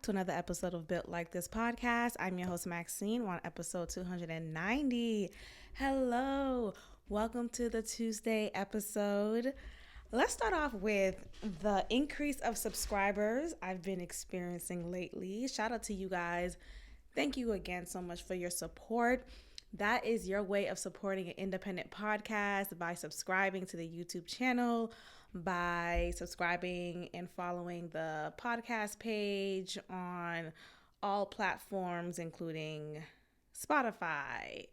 to another episode of Built Like This podcast. I'm your host, Maxine. We're on episode 290. Hello. Welcome to the Tuesday episode. Let's start off with the increase of subscribers I've been experiencing lately. Shout out to you guys. Thank you again so much for your support. That is your way of supporting an independent podcast by subscribing to the YouTube channel, by subscribing and following the podcast page on all platforms, including Spotify,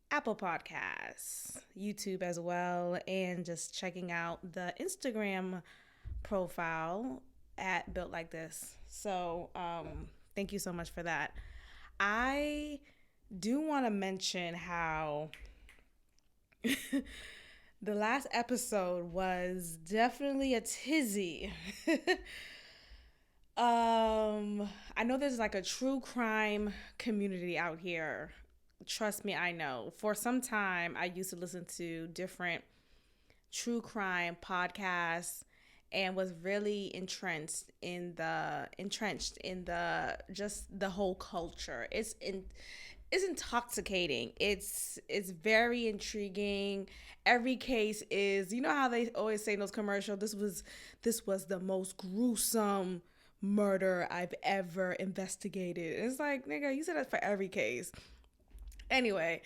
Apple Podcasts, YouTube as well, and just checking out the Instagram profile at Built Like This. So thank you so much for that. I do want to mention how the last episode was definitely a tizzy. I know there's like a true crime community out here. Trust me, I know. For some time, I used to listen to different true crime podcasts and was really entrenched in the just the whole culture. It's intoxicating. It's very intriguing. Every case is, you know how they always say in those commercials, this was the most gruesome murder I've ever investigated. It's like, nigga, you said that for every case. Anyway,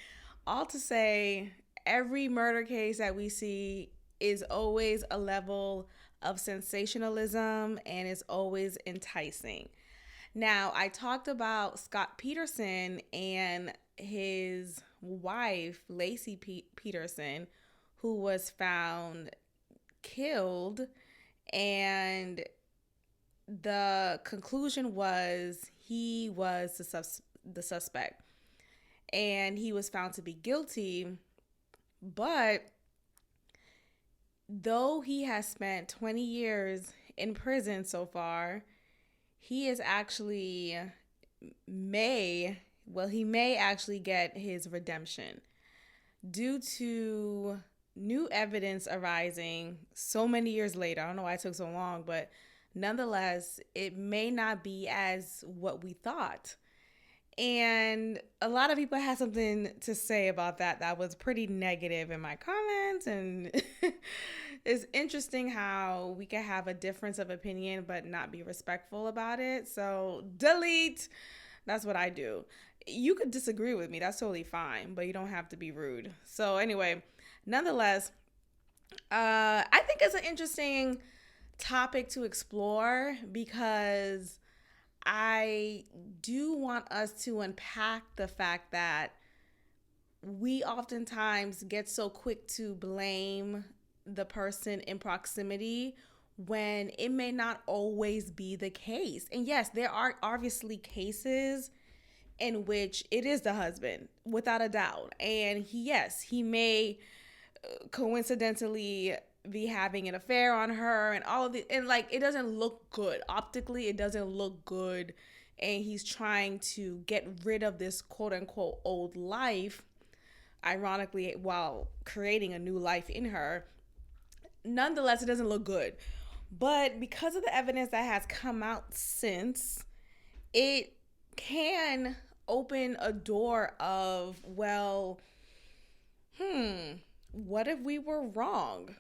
all to say, every murder case that we see is always a level of sensationalism and is always enticing. Now, I talked about Scott Peterson and his wife, Lacey Peterson, who was found killed, and the conclusion was he was the suspect, and he was found to be guilty. But though he has spent 20 years in prison so far, he is actually may actually get his redemption due to new evidence arising so many years later. I don't know why it took so long, but nonetheless, it may not be as what we thought. And a lot of people had something to say about that. That was pretty negative in my comments. And it's interesting how we can have a difference of opinion but not be respectful about it. So delete. That's what I do. You could disagree with me. That's totally fine. But you don't have to be rude. So anyway, nonetheless, I think it's an interesting topic to explore because I do want us to unpack the fact that we oftentimes get so quick to blame the person in proximity when it may not always be the case. And yes, there are obviously cases in which it is the husband, without a doubt. And he may coincidentally be having an affair on her and all of it, and like it doesn't look good optically. It doesn't look good, and he's trying to get rid of this quote unquote old life, ironically, while creating a new life in her. Nonetheless, it doesn't look good. But because of the evidence that has come out since, it can open a door of, well, what if we were wrong?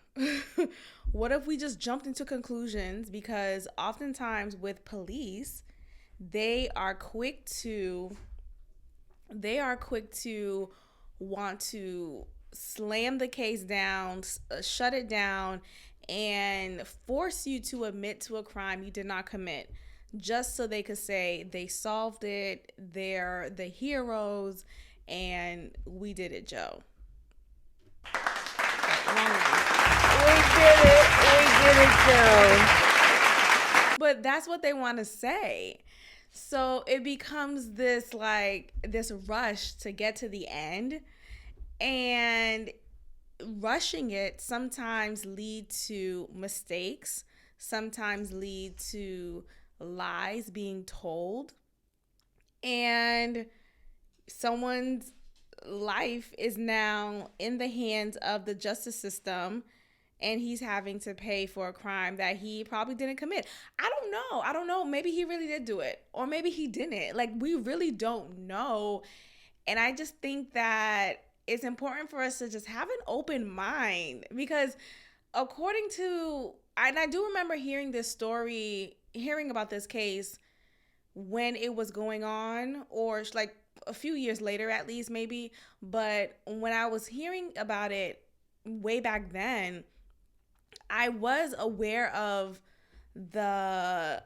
What if we just jumped into conclusions? Because oftentimes with police, they are quick to want to slam the case down, shut it down, and force you to admit to a crime you did not commit, just so they could say they solved it, they're the heroes, and we did it, Joe. We did it, Joe. But that's what they want to say. So it becomes this rush to get to the end, and rushing it sometimes lead to mistakes, sometimes lead to lies being told, and someone's life is now in the hands of the justice system, and he's having to pay for a crime that he probably didn't commit. I don't know. Maybe he really did do it, or maybe he didn't. Like, we really don't know. And I just think that it's important for us to just have an open mind, because according to, and I do remember hearing about this case when it was going on, or like a few years later at least, maybe. But when I was hearing about it way back then, I was aware of the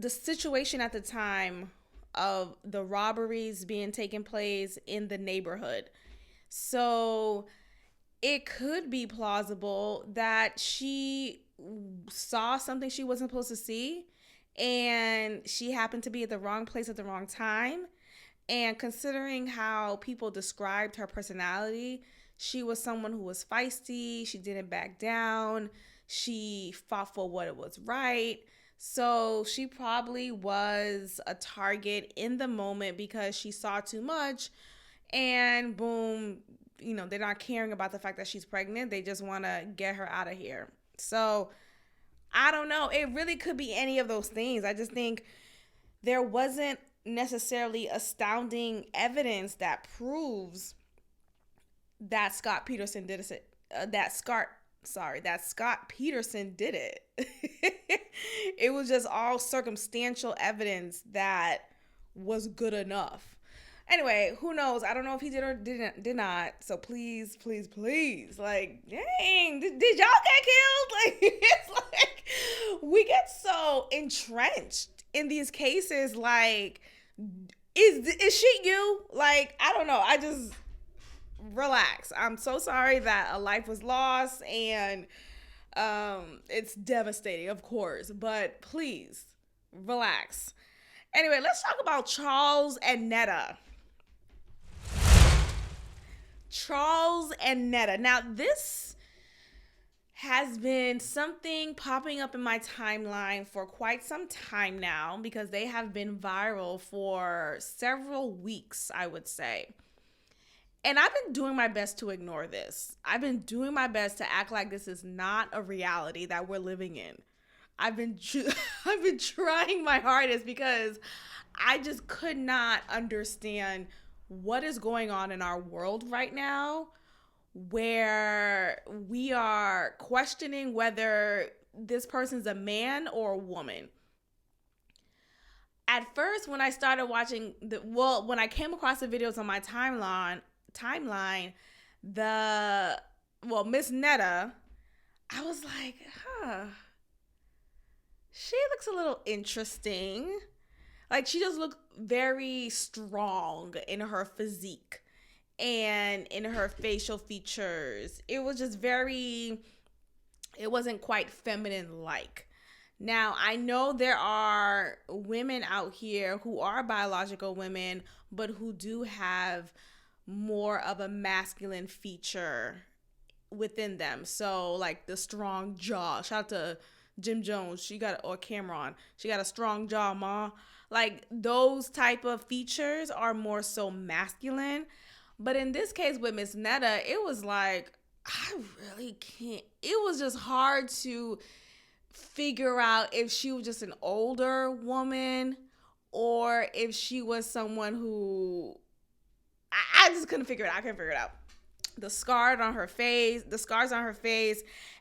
situation at the time of the robberies being taking place in the neighborhood. So it could be plausible that she saw something she wasn't supposed to see, and she happened to be at the wrong place at the wrong time. And considering how people described her personality, she was someone who was feisty. She didn't back down. She fought for what it was right. So she probably was a target in the moment because she saw too much, and boom, they're not caring about the fact that she's pregnant. They just want to get her out of here. So I don't know. It really could be any of those things. I just think there wasn't necessarily astounding evidence that proves that Scott Peterson did it. That Scott Peterson did it. It was just all circumstantial evidence that was good enough. Anyway, who knows? I don't know if he did or did not. So please, please, please, like, dang, did y'all get killed? Like, it's like we get so entrenched in these cases. Like, is she you? Like, I don't know. I just relax. I'm so sorry that a life was lost, and it's devastating, of course. But please relax. Anyway, let's talk about Charles and Netta. Charles and Netta. Now, this has been something popping up in my timeline for quite some time now, because they have been viral for several weeks, I would say. And I've been doing my best to ignore this. I've been doing my best to act like this is not a reality that we're living in. I've been trying my hardest, because I just could not understand what is going on in our world right now, where we are questioning whether this person's a man or a woman. At first, when I started watching when I came across the videos on my timeline, Miss Netta, I was like, she looks a little interesting. Like, she just looked very strong in her physique and in her facial features. It was just it wasn't quite feminine-like. Now, I know there are women out here who are biological women, but who do have more of a masculine feature within them. So, like, the strong jaw. Shout out to Jim Jones. Or Cameron. She got a strong jaw, ma. Like, those type of features are more so masculine. But in this case with Miss Netta, it was like, I really can't. It was just hard to figure out if she was just an older woman, or if she was someone who, I just couldn't figure it out. I couldn't figure it out. The scars on her face,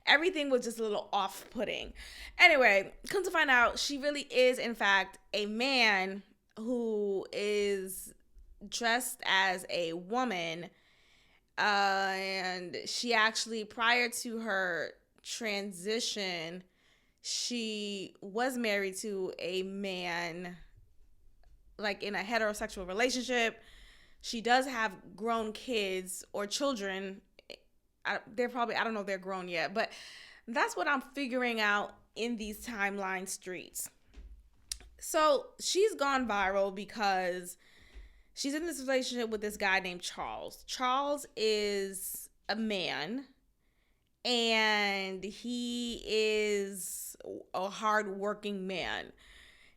everything was just a little off-putting. Anyway, come to find out, she really is, in fact, a man who is dressed as a woman. And she actually, prior to her transition, she was married to a man, like in a heterosexual relationship. She does have grown kids or children. I don't know if they're grown yet, but that's what I'm figuring out in these timeline streets. So she's gone viral because she's in this relationship with this guy named Charles. Charles is a man, and he is a hardworking man.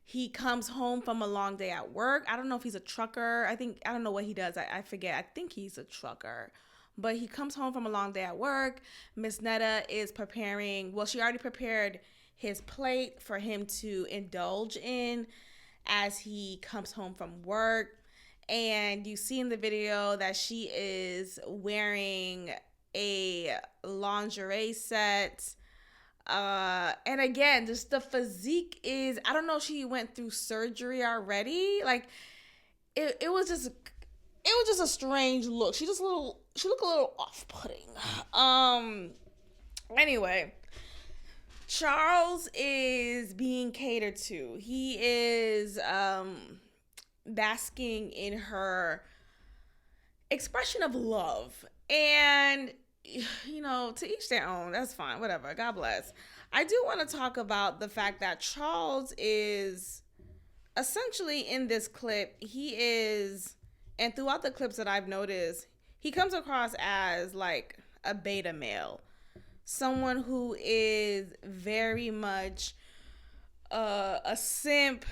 He comes home from a long day at work. I don't know if he's a trucker. I don't know what he does. I forget. I think he's a trucker. But he comes home from a long day at work. Miss Netta is preparing, well, she already prepared his plate for him to indulge in as he comes home from work. And you see in the video that she is wearing a lingerie set. And again, just the physique is, I don't know if she went through surgery already. Like, it was just a strange look. She looked a little off-putting. Anyway, Charles is being catered to. He is basking in her expression of love. And, to each their own. That's fine. Whatever. God bless. I do want to talk about the fact that Charles is essentially in this clip, and throughout the clips that I've noticed, he comes across as like a beta male. Someone who is very much a simp,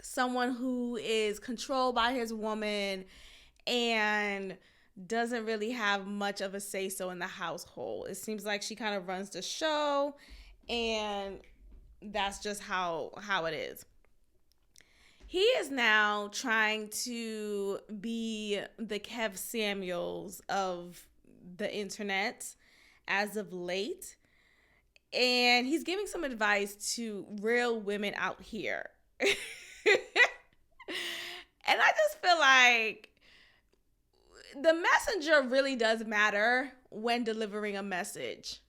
someone who is controlled by his woman and doesn't really have much of a say-so in the household. It seems like she kind of runs the show, and that's just how it is. He is now trying to be the Kev Samuels of the internet as of late. And he's giving some advice to real women out here. And I just feel like the messenger really does matter when delivering a message.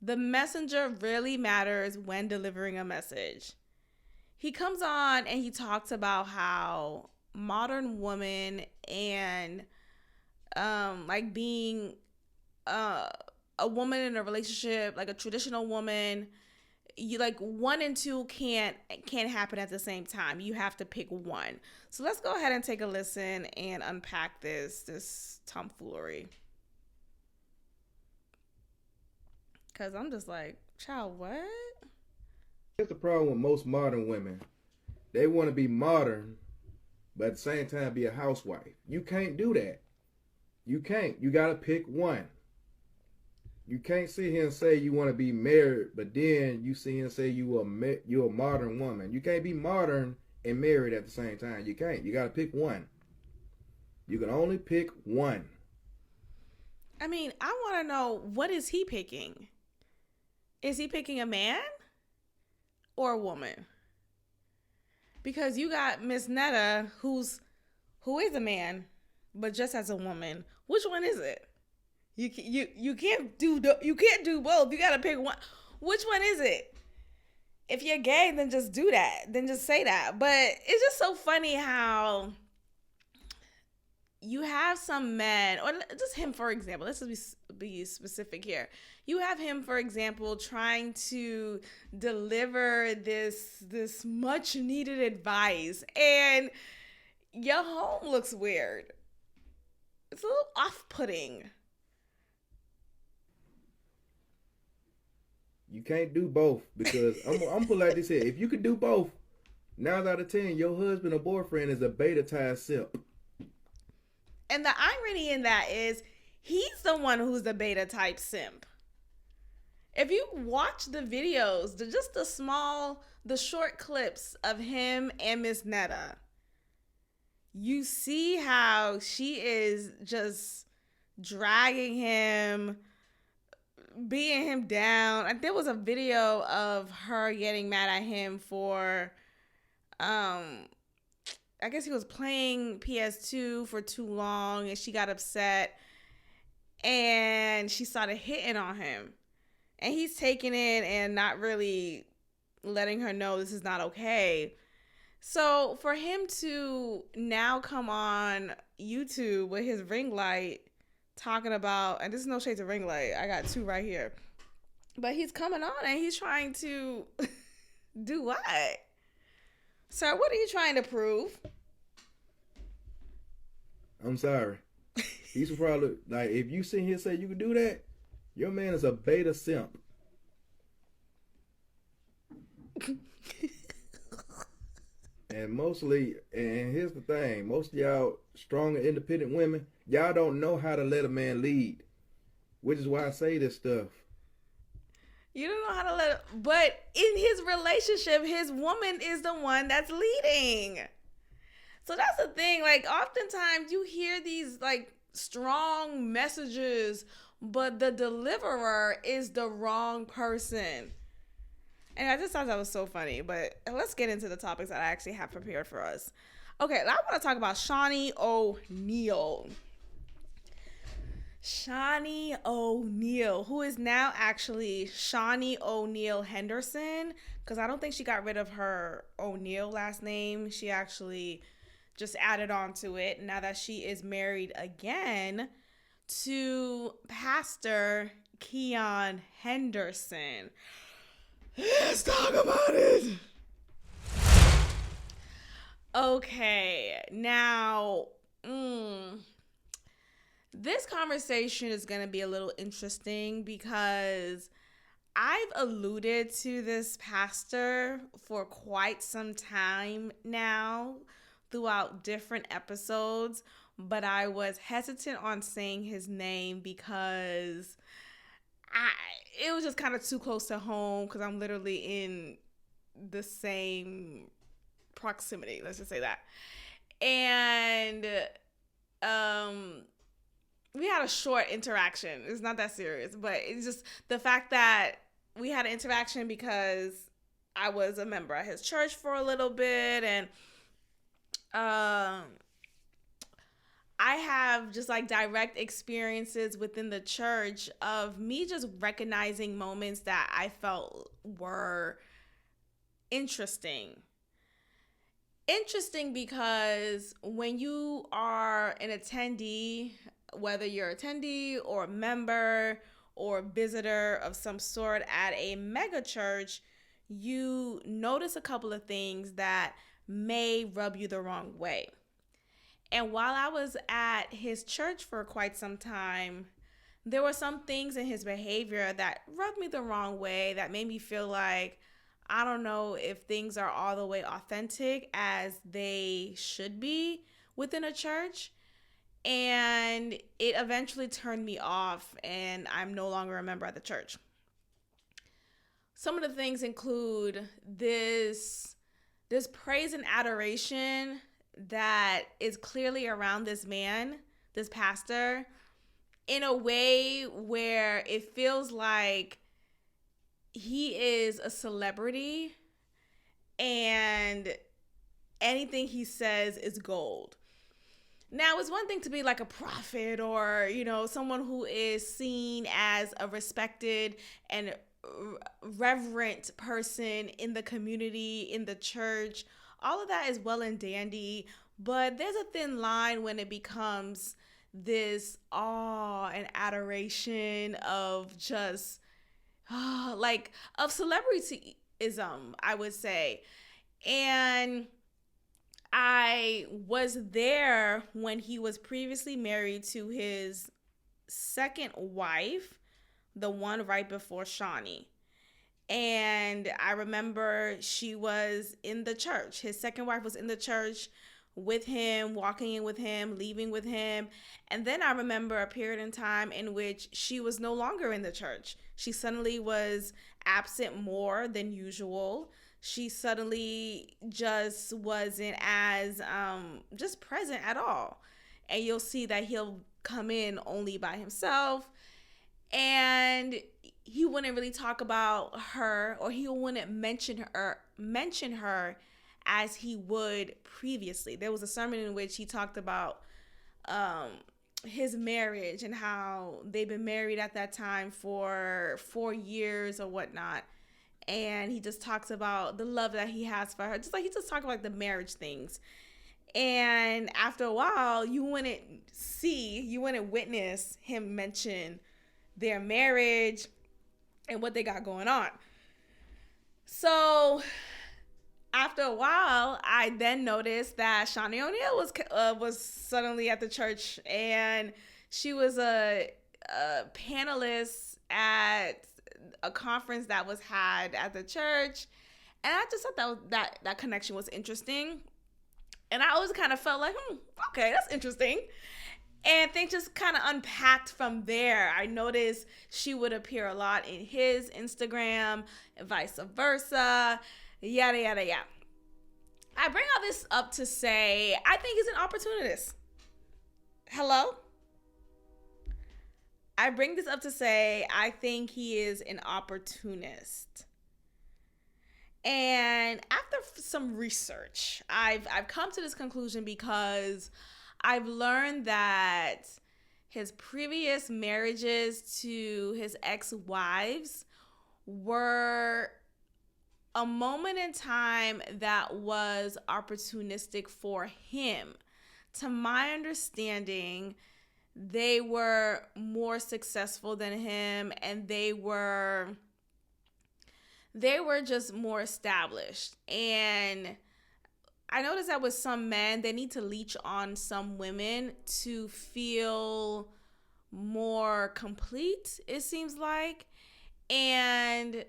The messenger really matters when delivering a message. He comes on and he talks about how modern women and like being a woman in a relationship, like a traditional woman, you like 1 and 2 can't happen at the same time. You have to pick one. So let's go ahead and take a listen and unpack this tomfoolery. Cause I'm just like, child, what? Here's the problem with most modern women. They want to be modern, but at the same time be a housewife. You can't do that. You can't. You got to pick one. You can't sit here and say you want to be married, but then you sit here and say you're a modern woman. You can't be modern and married at the same time. You can't. You got to pick one. You can only pick one. I mean, I want to know, what is he picking? Is he picking a man or a woman? Because you got Miss Netta, who is a man, but just as a woman. Which one is it? You can't do both. You gotta pick one. Which one is it? If you're gay, then just do that. Then just say that. But it's just so funny how you have some men, or just him, for example. Let's just be specific here. You have him, for example, trying to deliver this much needed advice, and your home looks weird. It's a little off-putting. You can't do both, because I'm put like this here. If you could do both, 9 out of 10, your husband or boyfriend is a beta type simp. And the irony in that is he's the one who's the beta type simp. If you watch the videos, the short clips of him and Miss Netta, you see how she is just dragging him, beating him down. Like, there was a video of her getting mad at him for, I guess he was playing PS2 for too long, and she got upset, and she started hitting on him. And he's taking it and not really letting her know this is not okay. So for him to now come on YouTube with his ring light talking about, and this is no shade to ring light, I got 2 right here, but he's coming on and he's trying to do what? Sir, what are you trying to prove? I'm sorry. He's probably, like, if you sit here and say you can do that, your man is a beta simp. And And mostly, and here's the thing, most of y'all strong and independent women, y'all don't know how to let a man lead, which is why I say this stuff. You don't know how to let, but in his relationship, his woman is the one that's leading. So that's the thing. Like, oftentimes you hear these like strong messages, but the deliverer is the wrong person. And I just thought that was so funny. But let's get into the topics that I actually have prepared for us. Okay, I want to talk about Shawnee O'Neal. Shawnee O'Neal, who is now actually Shawnee O'Neal Henderson, because I don't think she got rid of her O'Neal last name. She actually just added on to it now that she is married again to Pastor Keon Henderson. Let's talk about it. Okay, now, this conversation is going to be a little interesting because I've alluded to this pastor for quite some time now throughout different episodes, but I was hesitant on saying his name because it was just kind of too close to home because I'm literally in the same proximity, let's just say that. And we had a short interaction. It's not that serious, but it's just the fact that we had an interaction because I was a member at his church for a little bit, and I have just like direct experiences within the church of me just recognizing moments that I felt were interesting. Interesting because when you are an attendee, whether you're an attendee or a member or visitor of some sort at a mega church, you notice a couple of things that may rub you the wrong way. And while I was at his church for quite some time, there were some things in his behavior that rubbed me the wrong way, that made me feel like I don't know if things are all the way authentic as they should be within a church. And it eventually turned me off, and I'm no longer a member at the church. Some of the things include this praise and adoration that is clearly around this man, this pastor, in a way where it feels like he is a celebrity and anything he says is gold. Now, it's one thing to be like a prophet or, someone who is seen as a respected and reverent person in the community, in the church. All of that is well and dandy, but there's a thin line when it becomes this awe and adoration of just of celebrityism, I would say. And I was there when he was previously married to his second wife, the one right before Shawnee. And I remember she was in the church. His second wife was in the church with him, walking in with him, leaving with him. And then I remember a period in time in which she was no longer in the church. She suddenly was absent more than usual. She suddenly just wasn't as just present at all. And you'll see that he'll come in only by himself. And he wouldn't really talk about her, or he wouldn't mention her as he would previously. There was a sermon in which he talked about his marriage and how they've been married at that time for 4 years or whatnot. And he just talks about the love that he has for her. He just talked about the marriage things. And after a while, you wouldn't witness him mention their marriage and what they got going on. So after a while, I then noticed that Shawnee O'Neal was suddenly at the church, and she was a panelist at a conference that was had at the church. And I just thought that connection was interesting. And I always kind of felt like, okay, that's interesting. And things just kind of unpacked from there. I noticed she would appear a lot in his Instagram and vice versa, yada, yada, yada. I bring all this up to say, I think he's an opportunist. Hello? I bring this up to say, I think he is an opportunist. And after some research, I've come to this conclusion because I've learned that his previous marriages to his ex-wives were a moment in time that was opportunistic for him. To my understanding, they were more successful than him, and they were just more established. And I noticed that with some men, they need to leech on some women to feel more complete, it seems like. And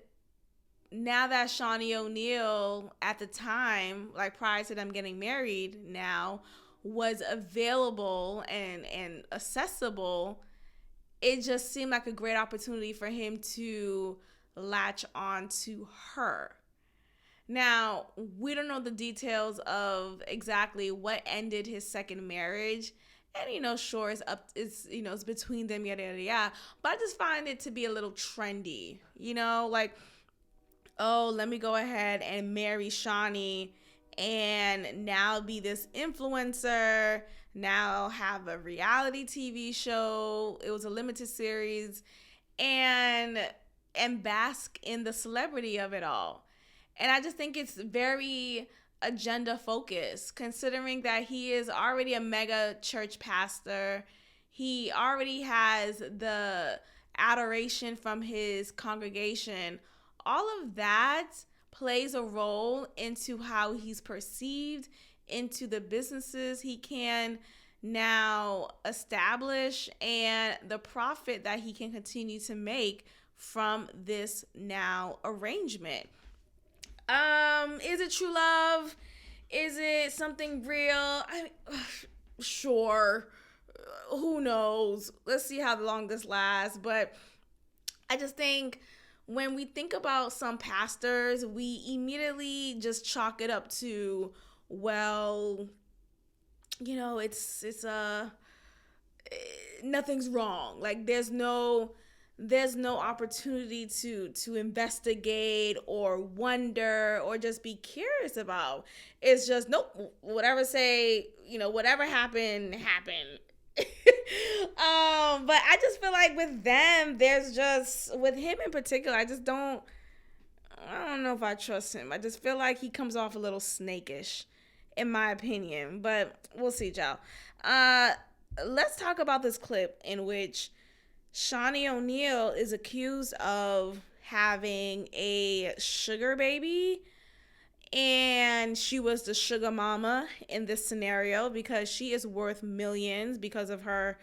now that Shawnee O'Neal, at the time, like prior to them getting married now, was available and accessible, it just seemed like a great opportunity for him to latch on to her. Now, we don't know the details of exactly what ended his second marriage. And, sure, it's between them, yada, yada, yada. But I just find it to be a little trendy, like, oh, let me go ahead and marry Shawnee and now be this influencer, now have a reality TV show. It was a limited series, and bask in the celebrity of it all. And I just think it's very agenda focused, considering that he is already a mega church pastor. He already has the adoration from his congregation. All of that plays a role into how he's perceived, into the businesses he can now establish, and the profit that he can continue to make from this now arrangement. Is it true love? Is it something real? Sure. Who knows? Let's see how long this lasts. But I just think when we think about some pastors, we immediately just chalk it up to, well, it's nothing's wrong. Like there's no opportunity to investigate or wonder or just be curious about. It's just, nope, whatever happened. But I just feel like with them, with him in particular, I don't know if I trust him. I just feel like he comes off a little snakish, in my opinion, but we'll see, y'all. Let's talk about this clip in which Shawnee O'Neal is accused of having a sugar baby, and she was the sugar mama in this scenario because she is worth millions because of her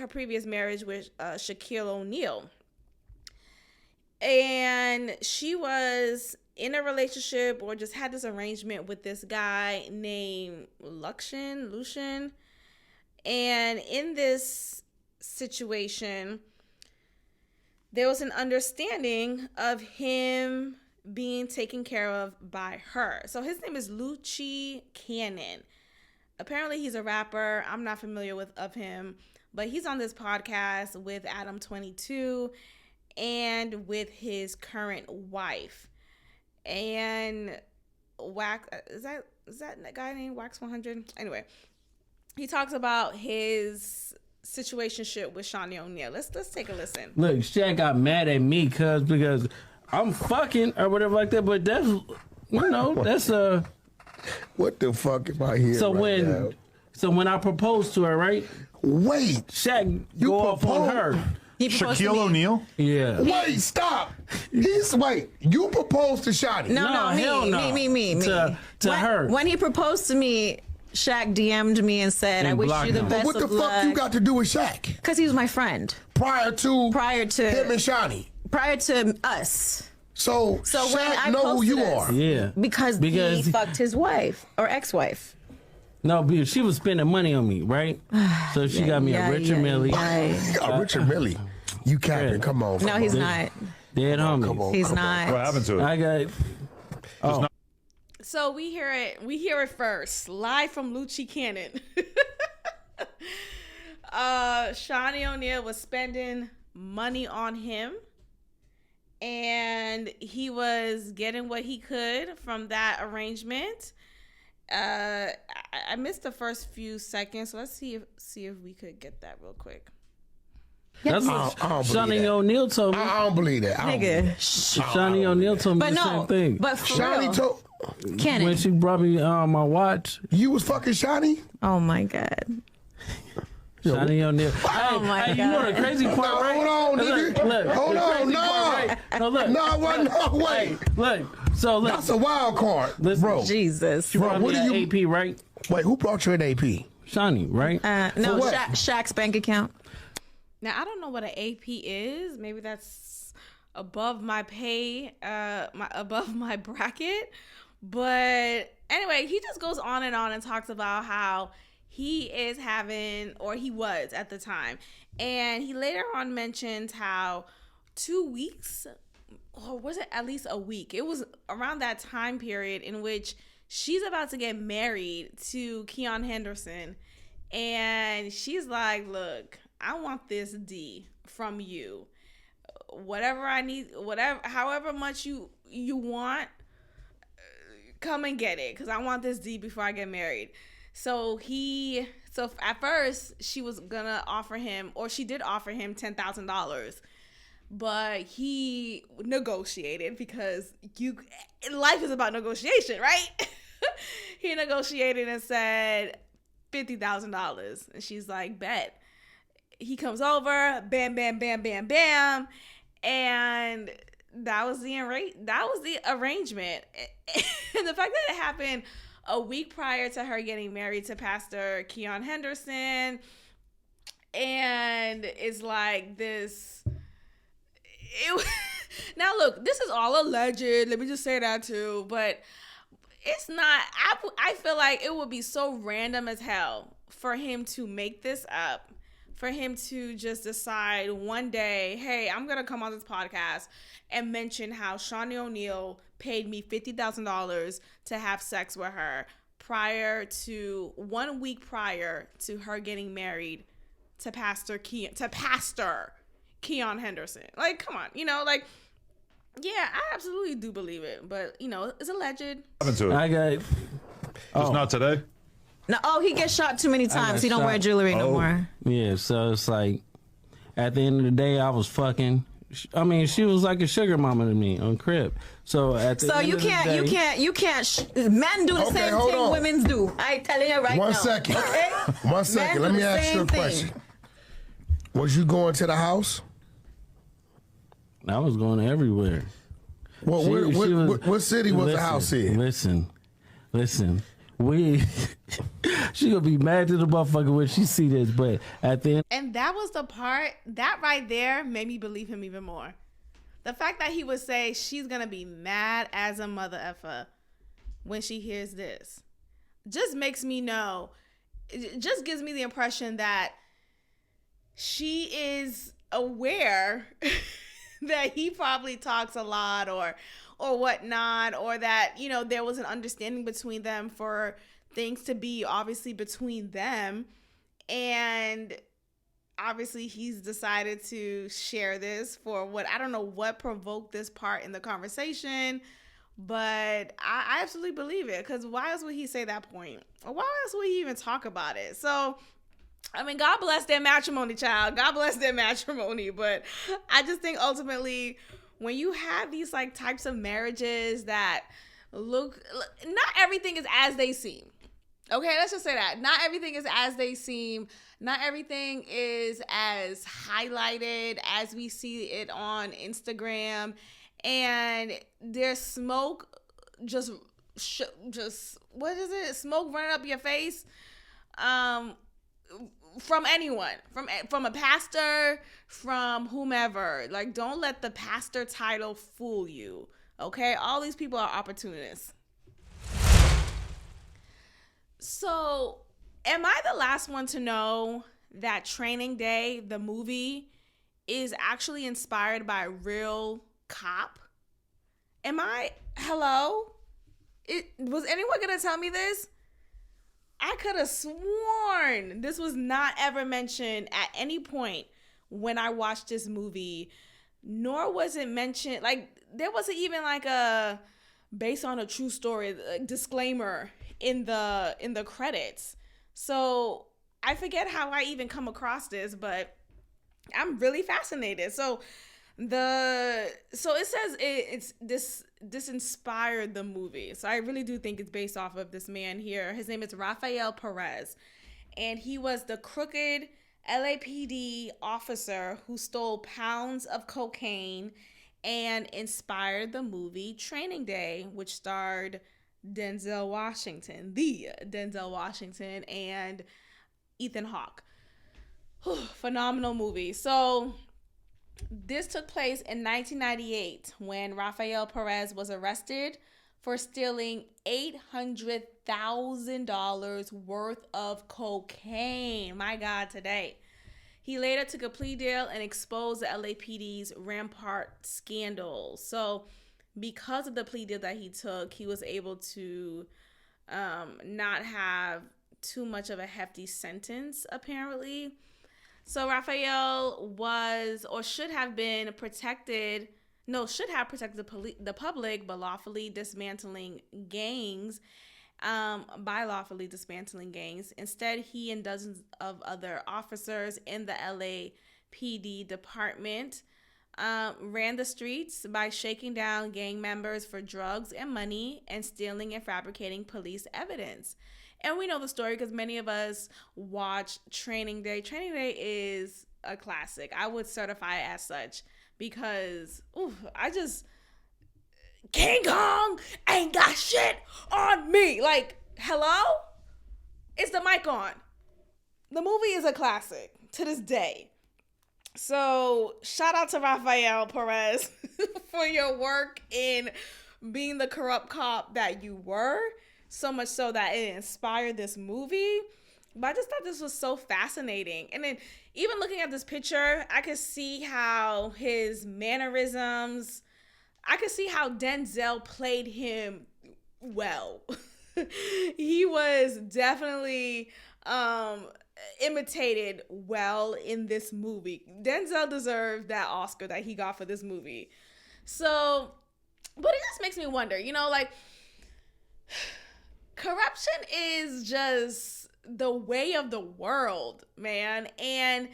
previous marriage with Shaquille O'Neal. And she was in a relationship or just had this arrangement with this guy named Lucian. And in this situation, there was an understanding of him being taken care of by her. So his name is Lucci Cannon. Apparently he's a rapper. I'm not familiar with him, but he's on this podcast with Adam 22 and with his current wife. And Wax, is that guy named Wax 100? Anyway, he talks about his situationship with Shawnee O'Neal. Let's take a listen. Look, Shaq got mad at me because I'm fucking or whatever like that, but that's that's what the fuck am I here? So when I proposed to her, right? Wait, Shaq go off on her. Shaquille O'Neal? Yeah. Wait, stop. You proposed to Shawnee? No, me. To her. When he proposed to me, Shaq DM'd me and said, "I wish you the best of luck." What the fuck you got to do with Shaq? Because he was my friend. Prior to him and Shawnee. Prior to us. So when Shaq I know who posted you this- are. Yeah. Because he fucked his wife or ex-wife. No, because she was spending money on me, right? So she got me a Richard Millie. Richard Millie. You capping. Yeah. Come on. No, he's not. Dead Come homies. on. He's come not. on. What happened to it? I got. So we hear it first, live from Lucci Cannon. Shawnee O'Neal was spending money on him, and he was getting what he could from that arrangement. I missed the first few seconds, so let's see if we could get that real quick. That's I what don't believe Shawnee that. O'Neal told me. I don't believe that. I don't believe Nigga. that. Shawnee O'Neal told me But the same no, thing. but for Shawnee real. told When Cannon. she brought me my watch, you was fucking Shawnee. Oh my God. Shawnee O'Neal. Oh my You know the God. crazy part, No, right? hold on, nigga. Look, Hold the on, crazy no. part, right? No, look. No, what? No, wait. Hey, look. So look. That's a wild card, Listen, bro. Jesus. She brought Bro, what me do that AP, right? Wait, who brought you an AP? Shawnee, right? No, what? Shaq's bank account. Now I don't know what an AP is. Maybe that's above my pay, above my bracket. But anyway, he just goes on and talks about how he is having, or he was at the time, and he later on mentions how 2 weeks, or was it at least a week? It was around that time period in which she's about to get married to Keon Henderson, and she's like, "Look, I want this D from you. Whatever I need, however much you want, come and get it, because I want this D before I get married." So at first she was gonna offer him, or she did offer him $10,000, but he negotiated, because life is about negotiation, right? He negotiated and said $50,000, and she's like, bet. He comes over, bam, bam, bam, bam, bam, and that was the arrangement. And the fact that it happened a week prior to her getting married to Pastor Keon Henderson, and it's like this. Now look, this is all alleged. Let me just say that too, but it's not. I feel like it would be so random as hell for him to make this up. For him to just decide one day, hey, I'm going to come on this podcast and mention how Shawnee O'Neal paid me $50,000 to have sex with her 1 week prior to her getting married to Pastor Keon Henderson. Like, come on, like, yeah, I absolutely do believe it, but it's alleged. Happened to it? I got. Just not today. No, he gets shot too many times. He don't wear shot. jewelry no more. Yeah, so it's like, at the end of the day, I was fucking. I mean, she was like a sugar mama to me on Crib. So at the So end you of the can't, day, men do the Okay, same hold thing on. women do. I telling you right now. One second. Okay? 1 second. Let Men do me the ask you same a thing. question. Was you going to the house? I was going everywhere. Well, what city was the house in? Listen. She gonna be mad to the motherfucker when she see this, but at the end, And that was the part that right there made me believe him even more. The fact that he would say she's gonna be mad as a mother effer when she hears this just makes me know. It just gives me the impression that she is aware that he probably talks a lot or whatnot, or that there was an understanding between them for things to be obviously between them, and obviously he's decided to share this for what, I don't know what provoked this part in the conversation, but I absolutely believe it, because why else would he say that point, or why else would he even talk about it? So I mean, God bless their matrimony, child. God bless their matrimony. But I just think ultimately, when you have these like types of marriages that look, not everything is as they seem. Okay, let's just say that. Not everything is as they seem. Not everything is as highlighted as we see it on Instagram. And there's smoke, just what is it? Smoke running up your face. from anyone, from a pastor, from whomever. Like, don't let the pastor title fool you. Okay, all these people are opportunists. So, am I the last one to know that Training Day, the movie, is actually inspired by a real cop? Hello? Was anyone gonna tell me this? I could have sworn this was not ever mentioned at any point when I watched this movie, nor was it mentioned, like, there wasn't even like a based on a true story disclaimer in the credits. So I forget how I even come across this, but I'm really fascinated. So it says it's this inspired the movie. So I really do think it's based off of this man here. His name is Rafael Perez, and he was the crooked LAPD officer who stole pounds of cocaine and inspired the movie Training Day, which starred the Denzel Washington, and Ethan Hawke. Phenomenal movie. So this took place in 1998 when Rafael Perez was arrested for stealing $800,000 worth of cocaine. My God, today. He later took a plea deal and exposed the LAPD's Rampart scandal. So because of the plea deal that he took, he was able to not have too much of a hefty sentence, apparently. So Raphael should have protected the public by lawfully dismantling gangs. Instead, he and dozens of other officers in the LAPD department ran the streets by shaking down gang members for drugs and money and stealing and fabricating police evidence. And we know the story because many of us watch Training Day. Training Day is a classic. I would certify it as such because, King Kong ain't got shit on me. Like, hello? Is the mic on? The movie is a classic to this day. So, shout out to Rafael Perez for your work in being the corrupt cop that you were. So much so that it inspired this movie. But I just thought this was so fascinating. And then even looking at this picture, I could see how his mannerisms, I could see how Denzel played him well. He was definitely imitated well in this movie. Denzel deserved that Oscar that he got for this movie. So, but it just makes me wonder, like, corruption is just the way of the world, man. And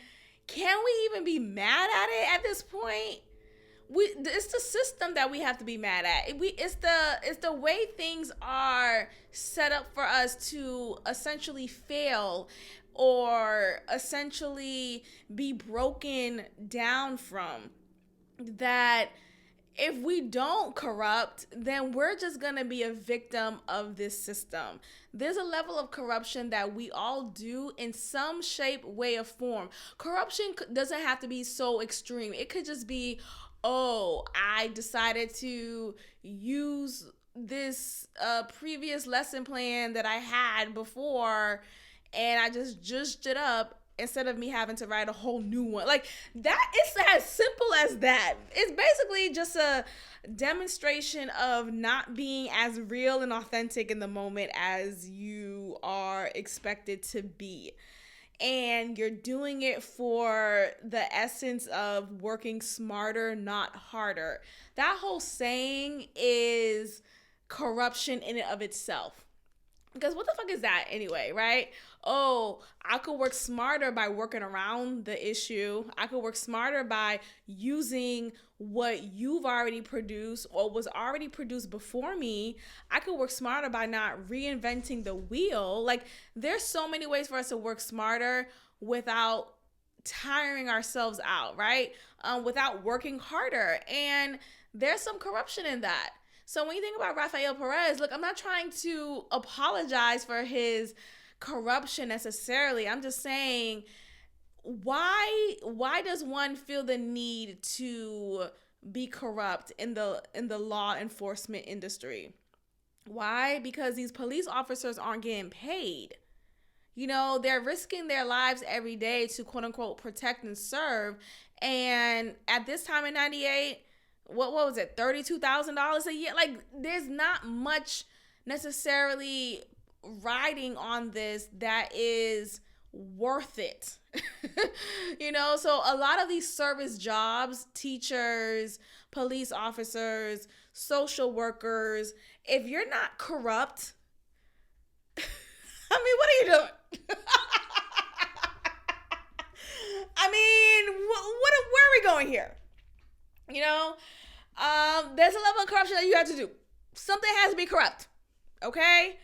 can we even be mad at it at this point? It's the system that we have to be mad at. It's the way things are set up for us to essentially fail or essentially be broken down from, that if we don't corrupt, then we're just going to be a victim of this system. There's a level of corruption that we all do in some shape, way, or form. Corruption doesn't have to be so extreme. It could just be, I decided to use this previous lesson plan that I had before, and I just zhuzhed it up instead of me having to write a whole new one. Like, that is as simple as that. It's basically just a demonstration of not being as real and authentic in the moment as you are expected to be. And you're doing it for the essence of working smarter, not harder. That whole saying is corruption in and of itself. Because what the fuck is that anyway, right? I could work smarter by working around the issue. I could work smarter by using what you've already produced or was already produced before me. I could work smarter by not reinventing the wheel. Like, there's so many ways for us to work smarter without tiring ourselves out, right? Without working harder. And there's some corruption in that. So when you think about Rafael Perez, look, I'm not trying to apologize for his corruption necessarily. I'm just saying, why does one feel the need to be corrupt in the law enforcement industry? Why? Because these police officers aren't getting paid. You know, they're risking their lives every day to quote unquote protect and serve. And at this time in 98, what was it, $32,000 a year? Like, there's not much necessarily riding on this that is worth it. You know, so a lot of these service jobs, teachers, police officers, social workers, if you're not corrupt, I mean, what are you doing? I mean, where are we going here? You know, there's a level of corruption that you have to do. Something has to be corrupt, okay?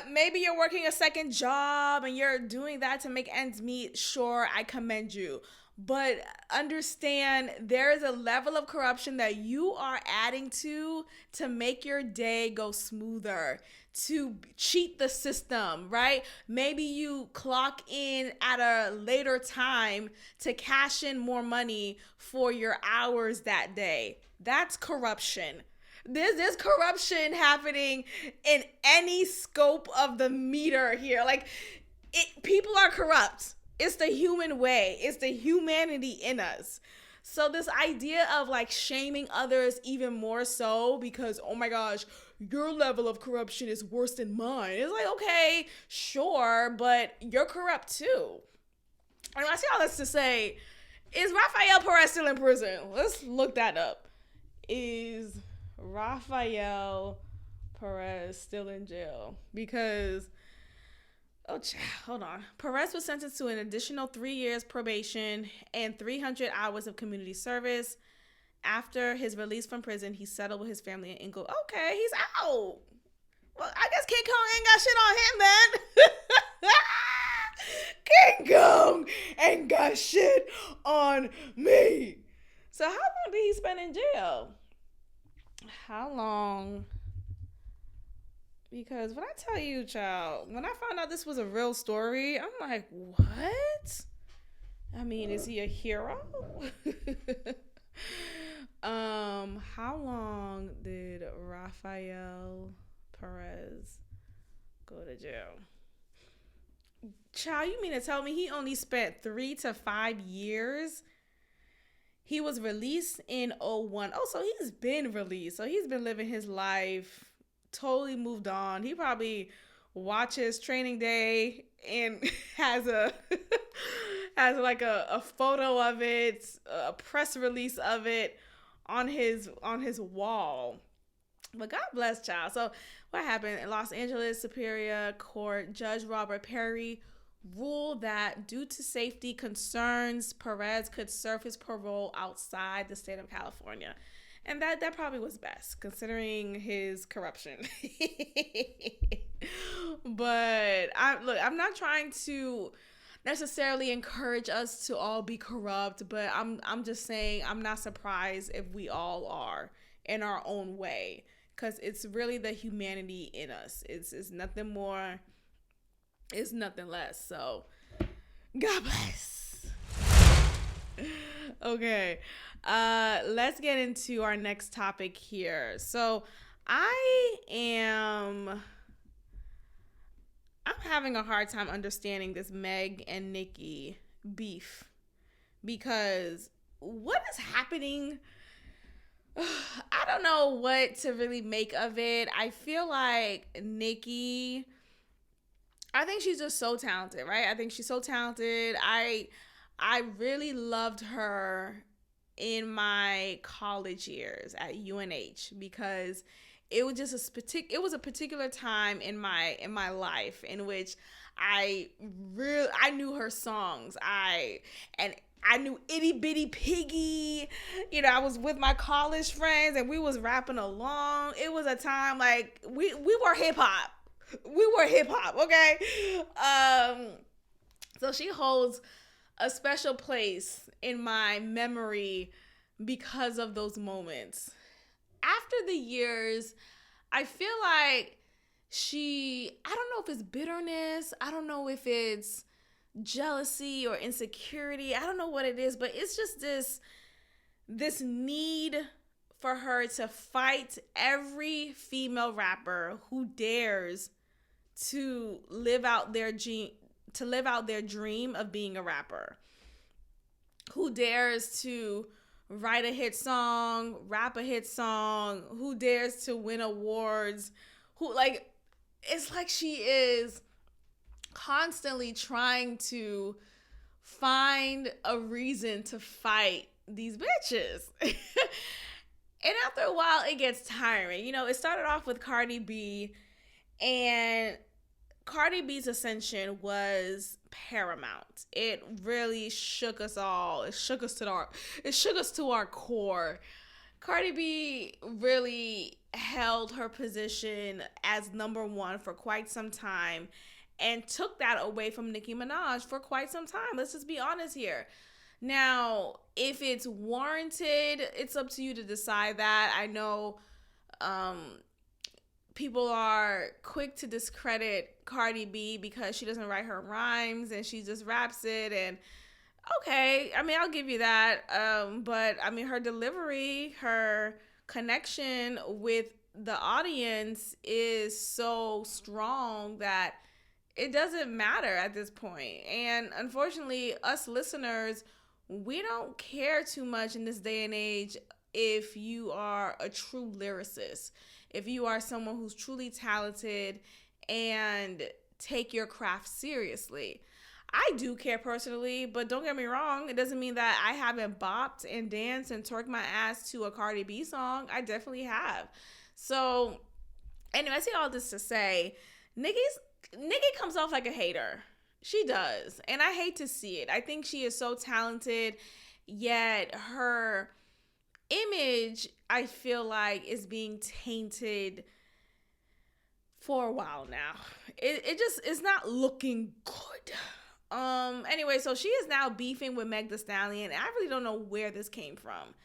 Maybe you're working a second job and you're doing that to make ends meet. Sure, I commend you. But understand there is a level of corruption that you are adding to make your day go smoother, to cheat the system, right? Maybe you clock in at a later time to cash in more money for your hours that day. That's corruption. There's corruption happening in any scope of the meter here. Like, people are corrupt. It's the human way. It's the humanity in us. So this idea of like shaming others even more so because, oh my gosh, your level of corruption is worse than mine. It's like, okay, sure, but you're corrupt too. And I say all this to say, is Rafael Perez still in prison? Let's look that up. Is Rafael Perez still in jail? Because, hold on. Perez was sentenced to an additional 3 years probation and 300 hours of community service. After his release from prison, he settled with his family in England. Okay, he's out. Well, I guess King Kong ain't got shit on him then. King Kong ain't got shit on me. So how long did he spend in jail? How long? Because when I tell you, child, when I found out this was a real story, I'm like, what? I mean, is he a hero? How long did Rafael Perez go to jail? Child, you mean to tell me he only spent 3 to 5 years? He was released in 2001. Oh, so he's been released. So he's been living his life, totally moved on. He probably watches Training Day and has a photo of it, a press release of it on his wall. But God bless, child. So what happened in Los Angeles Superior Court, Judge Robert Perry ruled that due to safety concerns, Perez could serve his parole outside the state of California. And that probably was best, considering his corruption. But I'm not trying to necessarily encourage us to all be corrupt, but I'm just saying I'm not surprised if we all are in our own way, because it's really the humanity in us. It's nothing more. It's nothing less. So, God bless. Okay. Let's get into our next topic here. So, I'm having a hard time understanding this Meg and Nicki beef, because what is happening? I don't know what to really make of it. I feel like Nicki, I think she's just so talented, right? I think she's so talented. I really loved her in my college years at UNH, because it was just a particular time in my life in which I knew her songs. I knew Itty Bitty Piggy. You know, I was with my college friends and we was rapping along. It was a time like we were hip hop. We were hip hop, okay? So she holds a special place in my memory because of those moments. After the years, I feel like I don't know if it's bitterness. I don't know if it's jealousy or insecurity. I don't know what it is, but it's just this need for her to fight every female rapper who dares to live out their dream of being a rapper. Who dares to write a hit song, rap a hit song, who dares to win awards, it's like she is constantly trying to find a reason to fight these bitches. And after a while, it gets tiring. It started off with Cardi B, and Cardi B's ascension was paramount. It really shook us all. It shook us to our core. Cardi B really held her position as number one for quite some time and took that away from Nicki Minaj for quite some time. Let's just be honest here. Now, if it's warranted, it's up to you to decide that. I know people are quick to discredit Cardi B because she doesn't write her rhymes and she just raps it. And okay, I'll give you that. But her delivery, her connection with the audience is so strong that it doesn't matter at this point. And unfortunately, us listeners, we don't care too much in this day and age if you are a true lyricist, if you are someone who's truly talented and take your craft seriously. I do care personally, but don't get me wrong, it doesn't mean that I haven't bopped and danced and twerked my ass to a Cardi B song. I definitely have. So, anyway, I say all this to say, Nicki comes off like a hater. She does. And I hate to see it. I think she is so talented, yet her image, I feel like, is being tainted for a while now. It's not looking good. Anyway, so she is now beefing with Meg Thee Stallion. I really don't know where this came from.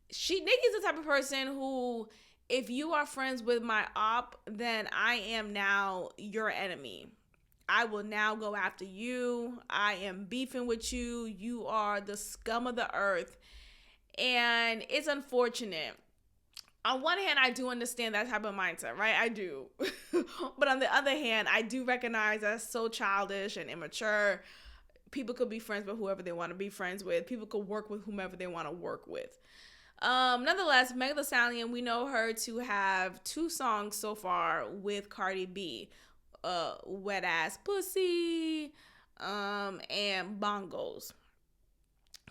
Nicki's the type of person who, if you are friends with my op, then I am now your enemy. I will now go after you. I am beefing with you. You are the scum of the earth. And it's unfortunate. On one hand, I do understand that type of mindset, right? I do. But on the other hand, I do recognize that's so childish and immature. People could be friends with whoever they want to be friends with. People could work with whomever they want to work with. Nonetheless, Meg Thee Stallion, we know her to have 2 songs so far with Cardi B. Wet Ass Pussy, and Bongos.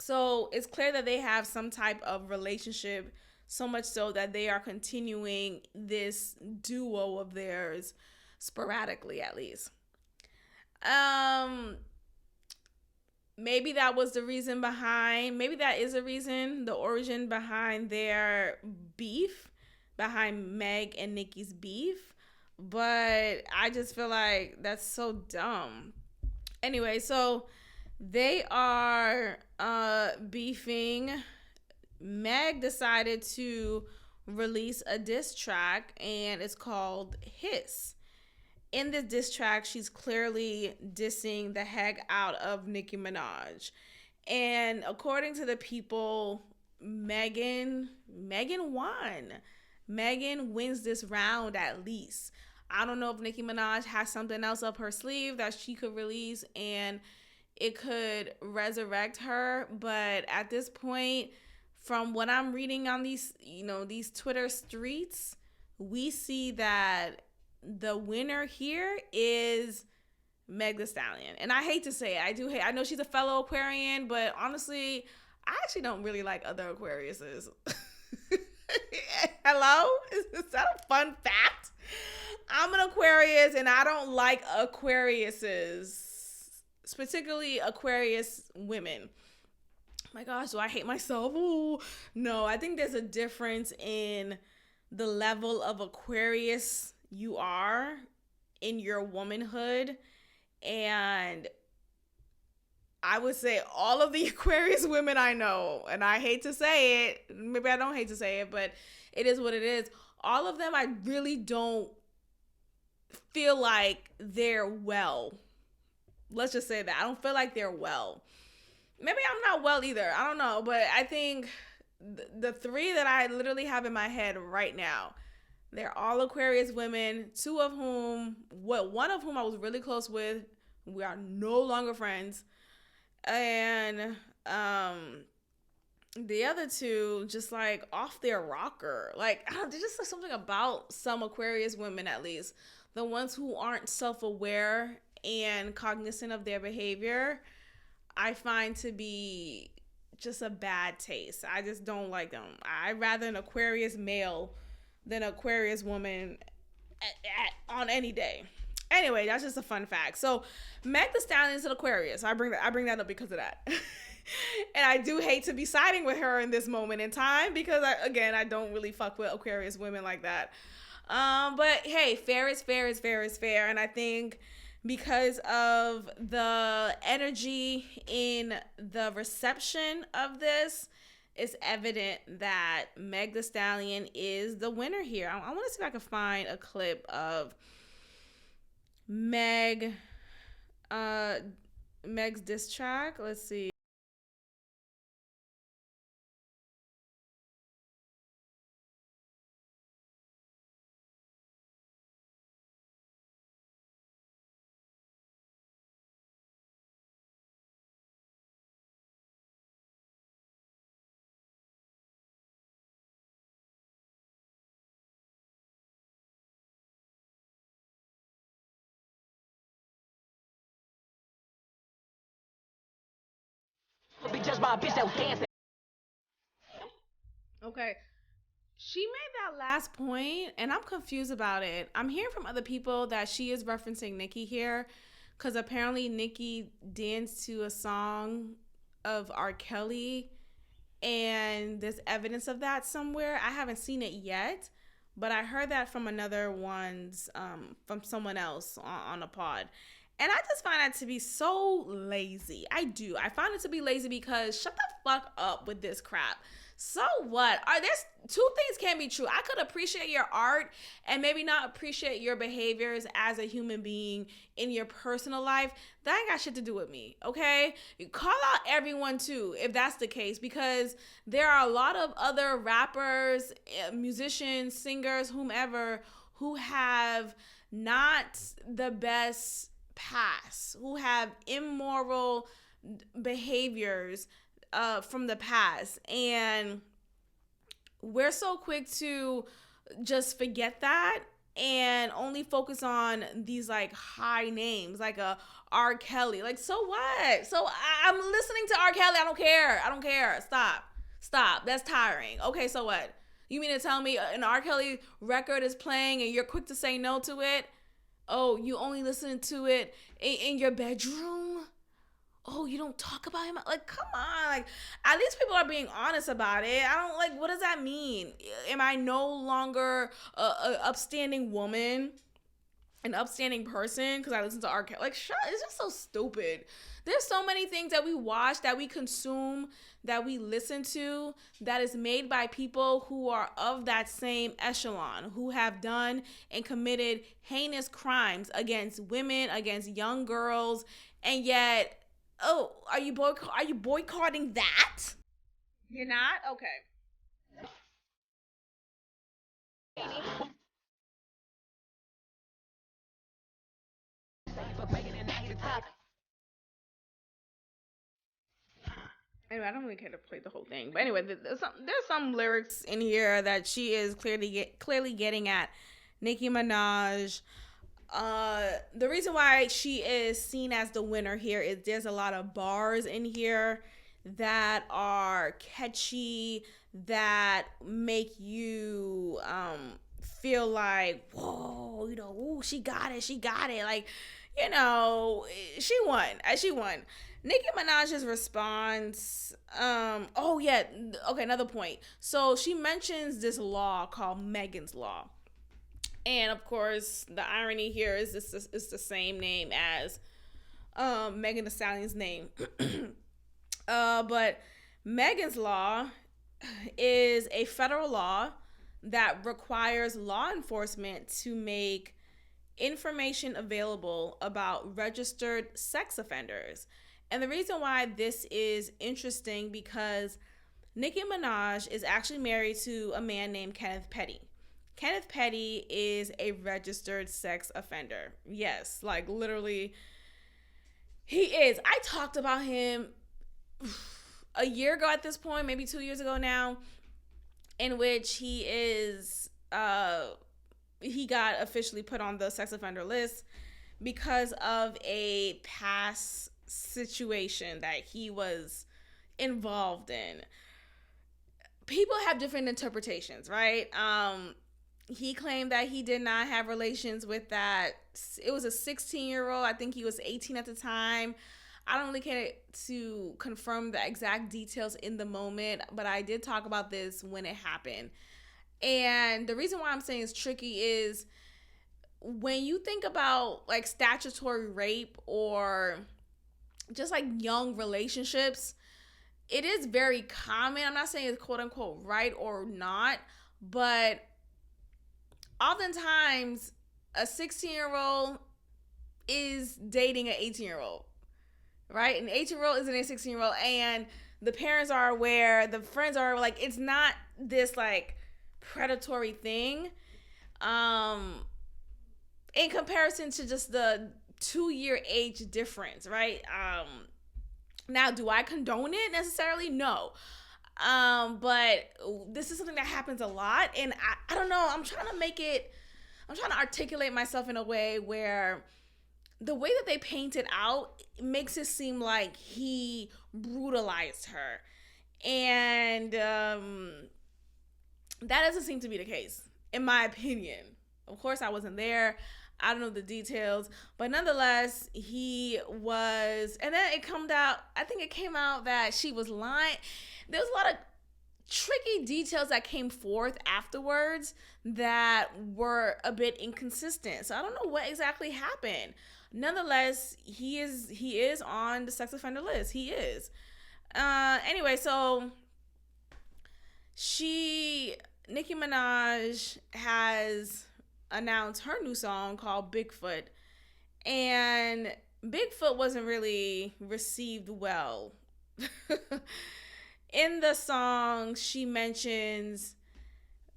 So it's clear that they have some type of relationship, so much so that they are continuing this duo of theirs sporadically, at least. Maybe that was the reason maybe that is a reason, the origin behind their beef, behind Meg and Nicki's beef. But I just feel like that's so dumb. Anyway, so they are beefing. Meg decided to release a diss track, and it's called Hiss. In this diss track, she's clearly dissing the heck out of Nicki Minaj. And according to the people, Megan won. Megan wins this round at least. I don't know if Nicki Minaj has something else up her sleeve that she could release and it could resurrect her. But at this point, from what I'm reading on these Twitter streets, we see that the winner here is Meg Thee Stallion. And I hate to say it. I know she's a fellow Aquarian, but honestly, I actually don't really like other Aquariuses. Hello? Is that a fun fact? I'm an Aquarius and I don't like Aquariuses, particularly Aquarius women. My gosh, do I hate myself? Ooh. No, I think there's a difference in the level of Aquarius you are in your womanhood. And I would say all of the Aquarius women I know, and I hate to say it, maybe I don't hate to say it, but it is what it is. All of them I really don't feel like they're well. Let's just say that. I don't feel like they're well. Maybe I'm not well either. I don't know. But I think the three that I literally have in my head right now, they're all Aquarius women, one of whom I was really close with. We are no longer friends. And the other two just like off their rocker. Like, I don't know, there's just like something about some Aquarius women, at least the ones who aren't self-aware and cognizant of their behavior, I find to be just a bad taste. I just don't like them. I'd rather an Aquarius male than an Aquarius woman on any day. Anyway, that's just a fun fact. So Meg the Stallion is an Aquarius. I bring that up because of that. And I do hate to be siding with her in this moment in time because I don't really fuck with Aquarius women like that. But hey, fair is fair is fair is fair. And I think because of the energy in the reception of this, it's evident that Meg the Stallion is the winner here. I want to see if I can find a clip of Meg's diss track. Let's see. Okay. She made that last point, and I'm confused about it. I'm hearing from other people that she is referencing Nicki here, because apparently Nicki danced to a song of R. Kelly, and there's evidence of that somewhere. I haven't seen it yet, but I heard that from from someone else on a pod. And I just find that to be so lazy. I do. I find it to be lazy because shut the fuck up with this crap. So what? There's two things can be true. I could appreciate your art and maybe not appreciate your behaviors as a human being in your personal life. That ain't got shit to do with me, okay? You call out everyone too, if that's the case, because there are a lot of other rappers, musicians, singers, whomever, who have not the best past, who have immoral behaviors from the past, and we're so quick to just forget that and only focus on these like high names like a R. Kelly. Like, so what? So I'm listening to R. Kelly. I don't care. Stop. That's tiring. Okay, so what? You mean to tell me an R. Kelly record is playing and you're quick to say no to it? Oh, you only listen to it in your bedroom? Oh, you don't talk about him? Like, come on. Like, at least people are being honest about it. I don't, like, what does that mean? Am I no longer a upstanding woman, an upstanding person because I listen to R. Kelly? Like, shut, it's just so stupid. There's so many things that we watch, that we consume, that we listen to, that is made by people who are of that same echelon, who have done and committed heinous crimes against women, against young girls, and yet, oh, are you boycotting that? You're not? Okay. Anyway, I don't really care to play the whole thing, but anyway, there's some lyrics in here that she is clearly getting at Nicki Minaj. The reason why she is seen as the winner here is there's a lot of bars in here that are catchy, that make you feel like, whoa, ooh, she got it. Like, she won. Nicki Minaj's response, oh yeah, okay, another point. So she mentions this law called Megan's Law. And of course, the irony here is this is the same name as Megan Thee Stallion's name. But Megan's Law is a federal law that requires law enforcement to make information available about registered sex offenders. And the reason why this is interesting because Nicki Minaj is actually married to a man named Kenneth Petty. Kenneth Petty is a registered sex offender. Yes, like literally, he is. I talked about him a year ago at this point, maybe 2 years ago now, in which he got officially put on the sex offender list because of a past situation that he was involved in. People have different interpretations, right? He claimed that he did not have relations with that. It was a 16-year-old. I think he was 18 at the time. I don't really care to confirm the exact details in the moment, but I did talk about this when it happened. And the reason why I'm saying it's tricky is when you think about like statutory rape or just like young relationships, it is very common. I'm not saying it's quote unquote right or not, but oftentimes a 16-year-old is dating an 18-year-old, right? An 18-year-old isn't a 16-year-old, and the parents are aware, the friends are like, it's not this like predatory thing in comparison to just the 2-year age difference, right? Now, do I condone it necessarily? No. But this is something that happens a lot, and I don't know, I'm trying to articulate myself in a way where the way that they paint it out makes it seem like he brutalized her. And that doesn't seem to be the case, in my opinion. Of course, I wasn't there. I don't know the details, but nonetheless, he was, and then it came out that she was lying. There was a lot of tricky details that came forth afterwards that were a bit inconsistent. So I don't know what exactly happened. Nonetheless, he is on the sex offender list. He is. Anyway, so Nicki Minaj has announced her new song called Bigfoot, and Bigfoot wasn't really received well. In the song, she mentions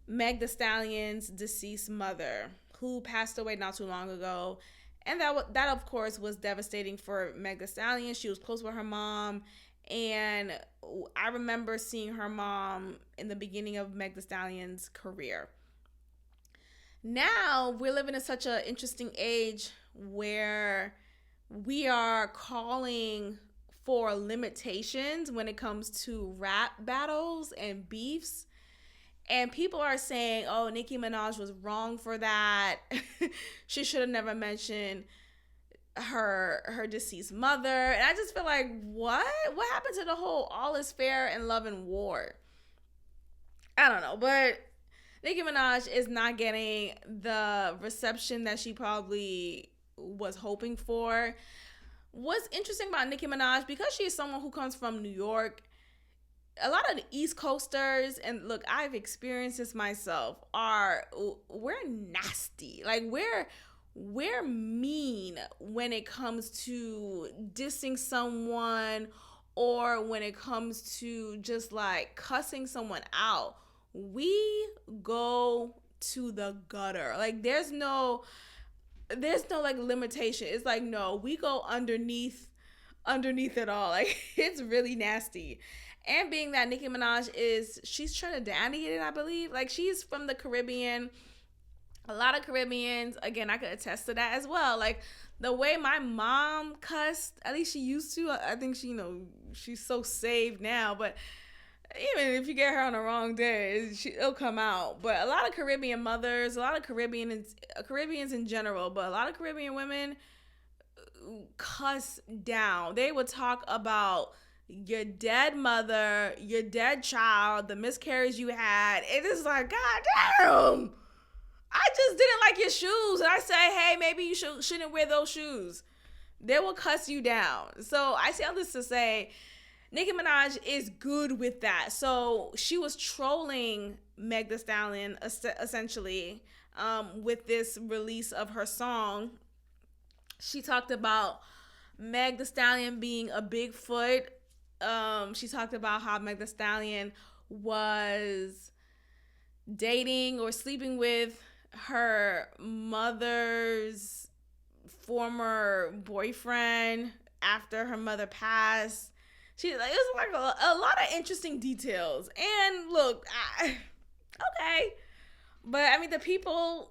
Meg Thee Stallion's deceased mother, who passed away not too long ago, and that of course was devastating for Meg Thee Stallion. She was close with her mom, and I remember seeing her mom in the beginning of Meg Thee Stallion's career. Now we're living in such an interesting age where we are calling for limitations when it comes to rap battles and beefs. And people are saying, oh, Nicki Minaj was wrong for that. She should have never mentioned her deceased mother. And I just feel like, what happened to the whole all is fair in love and war? I don't know, but Nicki Minaj is not getting the reception that she probably was hoping for. What's interesting about Nicki Minaj, because she is someone who comes from New York, a lot of the East Coasters, and look, I've experienced this myself, we're nasty. Like we're mean when it comes to dissing someone or when it comes to just like cussing someone out. We go to the gutter. Like there's no like limitation. It's like, no, we go underneath it all. Like it's really nasty. And being that Nicki Minaj she's Trinidadian, I believe. Like she's from the Caribbean. A lot of Caribbeans, again, I could attest to that as well. Like the way my mom cussed, at least she used to. I think she's so saved now, but even if you get her on the wrong day, it'll come out. But a lot of Caribbean mothers, a lot of Caribbeans in general, but a lot of Caribbean women cuss down. They would talk about your dead mother, your dead child, the miscarriage you had. It is like, God damn, I just didn't like your shoes. And I say, hey, maybe you shouldn't wear those shoes. They will cuss you down. So I say all this to say, Nicki Minaj is good with that. So she was trolling Meg Thee Stallion essentially with this release of her song. She talked about Meg Thee Stallion being a Bigfoot. She talked about how Meg Thee Stallion was dating or sleeping with her mother's former boyfriend after her mother passed. It was like a lot of interesting details. And look, okay, but I mean the people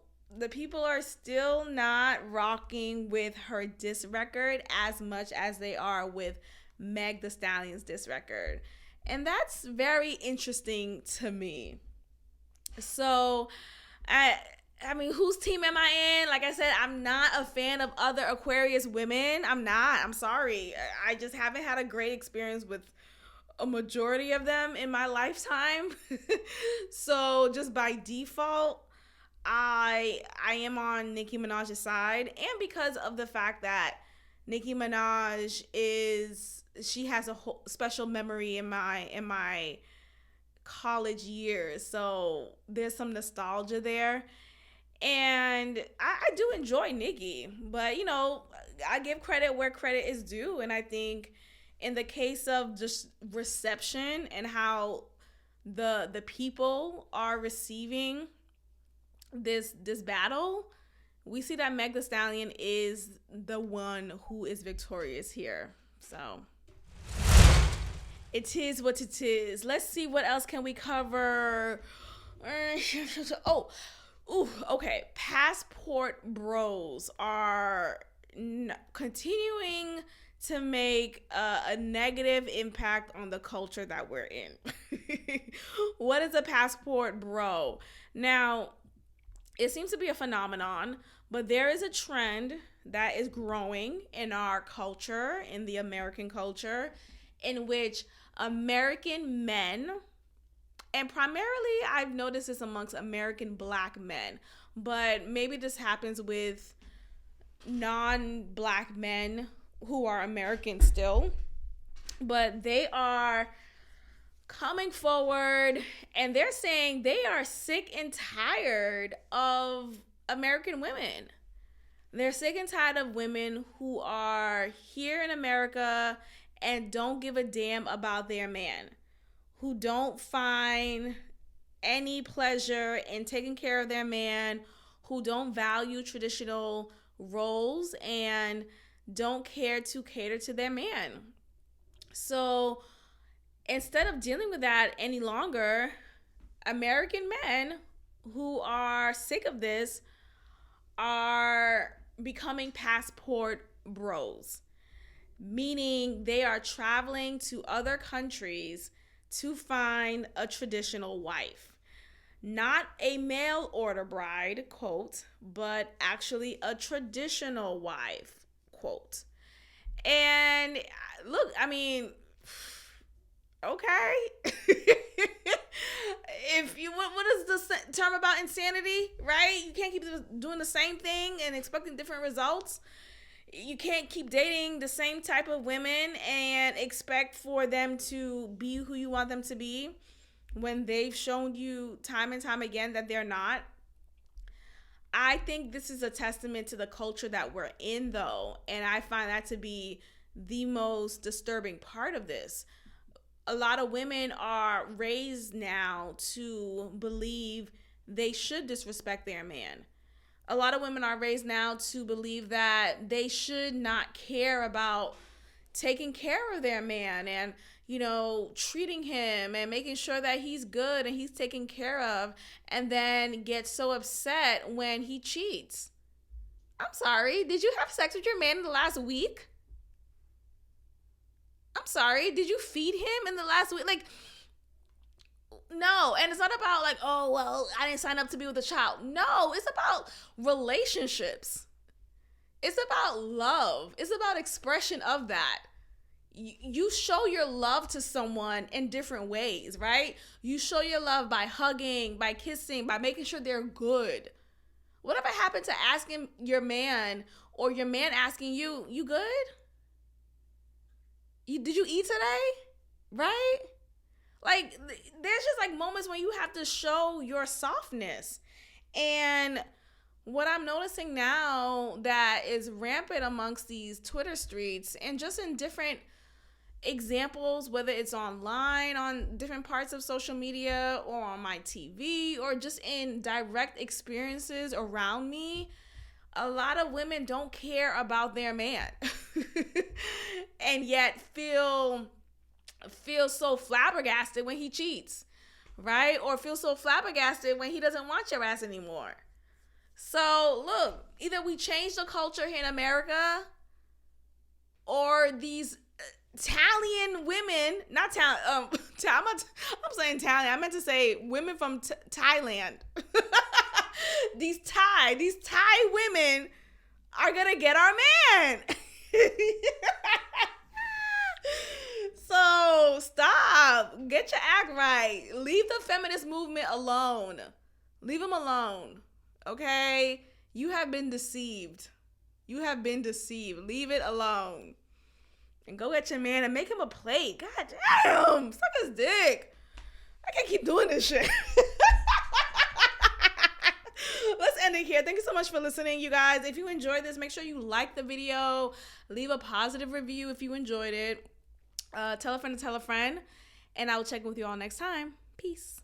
are still not rocking with her diss record as much as they are with Meg Thee Stallion's diss record, and that's very interesting to me. So, I mean, whose team am I in? Like I said, I'm not a fan of other Aquarius women. I'm not. I'm sorry. I just haven't had a great experience with a majority of them in my lifetime. So just by default, I am on Nicki Minaj's side, and because of the fact that Nicki Minaj she has a whole special memory in my college years, so there's some nostalgia there. And I do enjoy Nicki, but you know, I give credit where credit is due. And I think in the case of just reception and how the people are receiving this battle, we see that Meg Thee Stallion is the one who is victorious here. So it is what it is. Let's see what else can we cover. Okay. Passport bros are continuing to make a negative impact on the culture that we're in. What is a passport bro? Now, it seems to be a phenomenon, but there is a trend that is growing in our culture, in the American culture, in which American men, and primarily I've noticed this amongst American black men, but maybe this happens with non-black men who are American still, but they are coming forward and they're saying they are sick and tired of American women. They're sick and tired of women who are here in America and don't give a damn about their man, who don't find any pleasure in taking care of their man, who don't value traditional roles and don't care to cater to their man. So instead of dealing with that any longer, American men who are sick of this are becoming passport bros, meaning they are traveling to other countries to find a traditional wife. Not a mail order bride, quote, but actually a traditional wife, quote. And look, I mean, okay. If you, what is the term about insanity, right? You can't keep doing the same thing and expecting different results. You can't keep dating the same type of women and expect for them to be who you want them to be when they've shown you time and time again that they're not. I think this is a testament to the culture that we're in, though, and I find that to be the most disturbing part of this. A lot of women are raised now to believe they should disrespect their man. A lot of women are raised now to believe that they should not care about taking care of their man and, you know, treating him and making sure that he's good and he's taken care of, and then get so upset when he cheats. I'm sorry, did you have sex with your man in the last week? I'm sorry, did you feed him in the last week? Like, no. And it's not about like, oh, well, I didn't sign up to be with a child. No, it's about relationships. It's about love. It's about expression of that. You show your love to someone in different ways, right? You show your love by hugging, by kissing, by making sure they're good. Whatever happened to asking your man or your man asking you, you good? Did you eat today? Right? Like, there's just like moments when you have to show your softness. And what I'm noticing now that is rampant amongst these Twitter streets and just in different examples, whether it's online on different parts of social media or on my TV or just in direct experiences around me, a lot of women don't care about their man and yet feel so flabbergasted when he cheats, right? Or feel so flabbergasted when he doesn't want your ass anymore. So look, either we change the culture here in America or these Italian women, not I'm saying Italian. I meant to say women from Thailand. These Thai women are gonna get our man. So stop. Get your act right. Leave the feminist movement alone. Leave them alone. Okay? You have been deceived. Leave it alone. And go get your man and make him a plate. God damn. Suck his dick. I can't keep doing this shit. Let's end it here. Thank you so much for listening, you guys. If you enjoyed this, make sure you like the video. Leave a positive review if you enjoyed it. Tell a friend to tell a friend. And I will check in with you all next time. Peace.